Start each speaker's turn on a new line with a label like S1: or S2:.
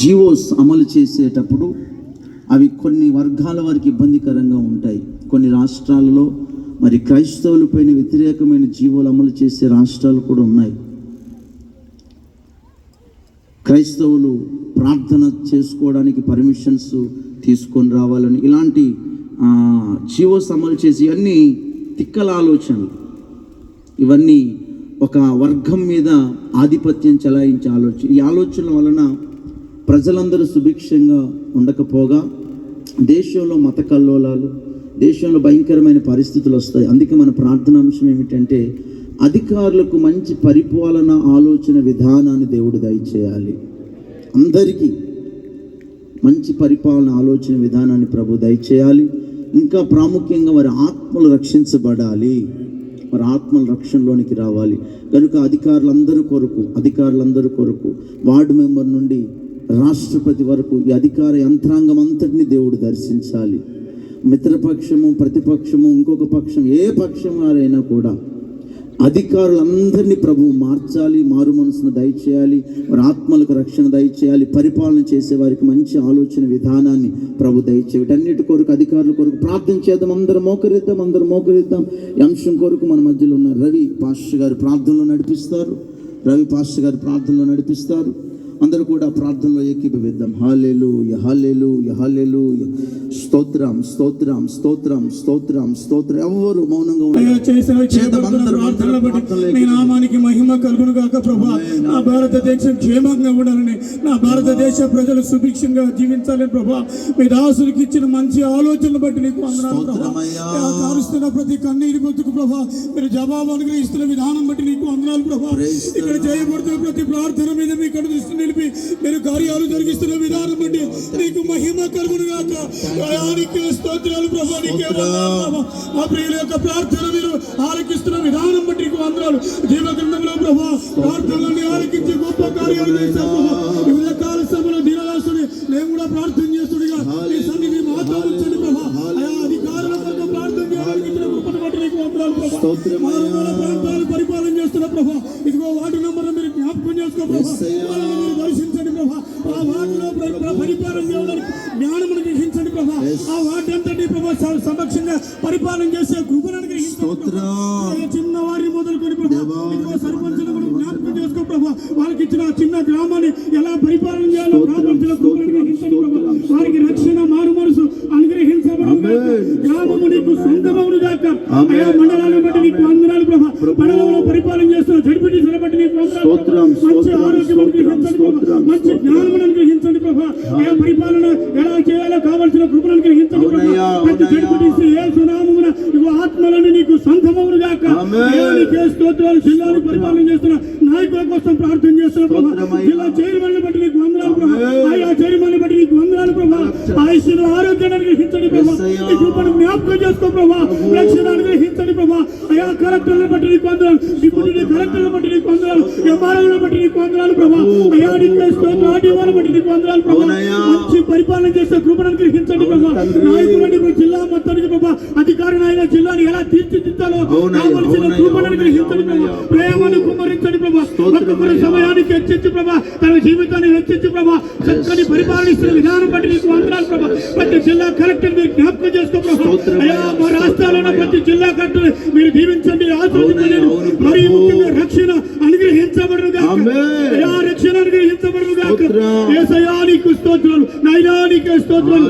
S1: GOs అమలు చేసేటప్పుడు అవి కొన్ని వర్గాల వారికి ఇబ్బందికరంగా ఉంటాయి. కొన్ని రాష్ట్రాలలో మరి క్రైస్తవులపైన వ్యతిరేకమైన జీవోలు అమలు చేసే రాష్ట్రాలు కూడా ఉన్నాయి. క్రైస్తవులు ప్రార్థన చేసుకోవడానికి పర్మిషన్స్ తీసుకొని రావాలని ఇలాంటి జీవోస్ అమలు చేసి అన్ని తిక్కల ఆలోచనలు, ఇవన్నీ ఒక వర్గం మీద ఆధిపత్యం చెలాయించే ఆలోచన. ఈ ఆలోచనల వలన ప్రజలందరూ సుభిక్షంగా ఉండకపోగా దేశంలో మత కల్లోలాలు, దేశంలో భయంకరమైన పరిస్థితులు వస్తాయి. అందుకే మన ప్రార్థనాంశం ఏమిటంటే అధికారులకు మంచి పరిపాలన ఆలోచన విధానాన్ని దేవుడు దయచేయాలి. అందరికీ మంచి పరిపాలన ఆలోచన విధానాన్ని ప్రభు దయచేయాలి. ఇంకా ప్రాముఖ్యంగా వారి ఆత్మలు రక్షించబడాలి, వారి ఆత్మల రక్షణలోనికి రావాలి. కనుక అధికారులందరూ కొరకు వార్డు మెంబర్ నుండి రాష్ట్రపతి వరకు ఈ అధికార యంత్రాంగం అంతటిని దేవుడు దర్శించాలి. మిత్రపక్షము, ప్రతిపక్షము, ఇంకొక పక్షం, ఏ పక్షం వారైనా కూడా అధికారులందరినీ ప్రభువు మార్చాలి, మారు మనసును దయచేయాలి, వారి ఆత్మలకు రక్షణ దయచేయాలి, పరిపాలన చేసే వారికి మంచి ఆలోచన విధానాన్ని ప్రభు దయచేయాలి. వీటన్నిటి కొరకు అధికారుల కొరకు ప్రార్థన చేద్దాం. అందరం మోకరిద్దాం. ఈ అంశం కొరకు మన మధ్యలో ఉన్న రవి పాస్టర్ గారు ప్రార్థనలో నడిపిస్తారు. అందరూ కూడా ప్రార్థనలో ఏకీభవిద్దాం. హల్లెలూయా, హల్లెలూయా, హల్లెలూయా. స్తోత్రం. ఎవరు మౌనంగా
S2: నామానికి మహిమ కలుగును గాక ప్రభా. నా భారతదేశం క్షేమంగా ఉండాలని, నా భారతదేశ ప్రజలు సుభిక్షంగా జీవించాలని ప్రభా, మీ దాసునికి ఇచ్చిన మంచి ఆలోచనలు బట్టి నీకు వందనాలు ప్రభా. కారుస్తున్న ప్రతి కన్నీటి బతుకు ప్రభా మీరు జవాబు అనుగ్రహిస్తున్న విధానం బట్టి నీకు వందనాలు ప్రభా. ఇక్కడ చేయబడుతున్న ప్రతి ప్రార్థన మీద మీ కడు దృష్టి నిలిపి మీరు కార్యాలు జరిగిస్తున్న విధానం బట్టి నీకు మహిమ కలుగును గాక. స్తోత్రాలు ప్రభా. నీకే వందనాలు ప్రభా. మా ప్రియుల యొక్క ప్రార్థన మీరు ఆలకిస్తున్న విధానం బట్టి నీకు వందనాలు. జీవ గ్రంథంలో ప్రభా ప్రార్థనలన్నీ ఆలకించి గొప్ప కార్యాలు చేశారు ప్రభా. వివిధ కాల సభలో దినదాసుని నేను కూడా ప్రార్థన చేస్తుండగా ఈ సన్నిధి మాతో ఉంచండి ప్రభా. ఆయా అధికారుల కొరకు ప్రార్థన చేయడానికి ఇచ్చిన గొప్పను బట్టి నీకు వందనాలు ప్రభా. మారుమూల ప్రాంతాలు పరిపాలన చేస్తున్న ప్రభా, ఇదిగో వార్డు నంబర్ మీరు జ్ఞాపకం చేసుకో ప్రభా. వాళ్ళని మీరు దర్శించండి ప్రభా. ఆ వార్డులో పరిపాలన చేయడానికి జ్ఞానమును గ్రహించండి ప్రభా. ఆ వార్డు అంతటి ప్రభా సమక్షంగా పరిపాలన చేసే కృపను గ్రహించండి. చిన్న వారిని మొదలుకొని ప్రభా ఇదిగో సర్పంచులు కూడా జ్ఞాపకం చేసుకో ప్రభా. వాళ్ళకి ఇచ్చిన చిన్న గ్రామాన్ని ఎలా పరిపాలన చేయాలో గ్రామస్తుల కృపను గ్రహించండి ప్రభా. వారికి రక్షణ, మారు మనసు అనుగ్రహించబడు. గ్రామము నీకు సొంతమవును గాక. ఆయా మండలాలను బట్టి నీకు వందనాలు ప్రభా. మండలంలో పరిపాలన చేస్తున్న జడ్పీటీసీల బట్టి నీకు వందనాలు. మంచి ఆరోగ్యం అనుగ్రహించండి ప్రభా. మంచి జ్ఞానమును అనుగ్రహించండి ప్రభా. ఆయా పరిపాలన ఎలా చేయాలో కావాల్సిన కృపను అనుగ్రహించండి ప్రభా. ప్రతి జడ్పీటీసీ యేసు నామమున ఇగో ఆత్మలను నీకు సొంతమవును గాక. నీకే స్తోత్రాలు. జిల్లాను పరిపాలన చేస్తున్న నాయకుల కోసం ప్రార్థన చేస్తున్న ప్రభా. జిల్లా చైర్మన్ బట్టి నీకు వందనాలు ప్రభా. ఆయా చైర్మన్ బట్టి నీకు వందనాలు ప్రభా. ఆయుష్ను ఆరోగ్యాన్ని అనుగ్రహించండి ప్రభా. ఈ కృపను జ్ఞాపకం చేసుకో ప్రభా. రక్షణ అనుగ్రహించండి ప్రభా. ఆయా కలెక్టర్లను బట్టి నీకు వందనాలు. డిప్యూటీ కలెక్టర్లను బట్టి నీకు వందనాలు. ఎంఆర్ఓలను బట్టి నీకు వందనాలు ప్రభా. అయా నీకే స్తోత్రాలు. ఆర్డీఓలను బట్టి నీకు వందనాలు ప్రభా. మంచి పరిపాలన చేసే కృపను అనుగ్రహించండి ప్రభా. నాయకులని జిల్లా మొత్తానికి ప్రభా, అధికారులు అయిన జిల్లాని ఎలా తీర్చిదిద్దాలో కావలసిన కృపను అనుగ్రహించండి ప్రభా. ప్రేమను కుమ్మరించండి ప్రభా. ఒక్కొక్కరి సమయానికి హెచ్చించి ప్రభా, తన జీవితాన్ని హెచ్చించి ప్రభా, చక్కని పరిపాలనిస్తున్న విధానం బట్టి నీకు వందనాలు ప్రభా. ప్రతి జిల్లా కలెక్టర్ మీరు జ్ఞాపకం చేసుకో ప్రభా. అయ్యా మా రాష్ట్రాల్లో ప్రతి జిల్లా కలెక్టర్ మీరు దీవించండి, ఆశీర్వదించండి. మరియు ముఖ్యంగా రక్షణ అనుగ్రహించబడుగా, రక్షణ అనుగ్రహించబడుగా. యేసయ్యా నీకు స్తోత్రాలు, నాయనా నీకే స్తోత్రాలు.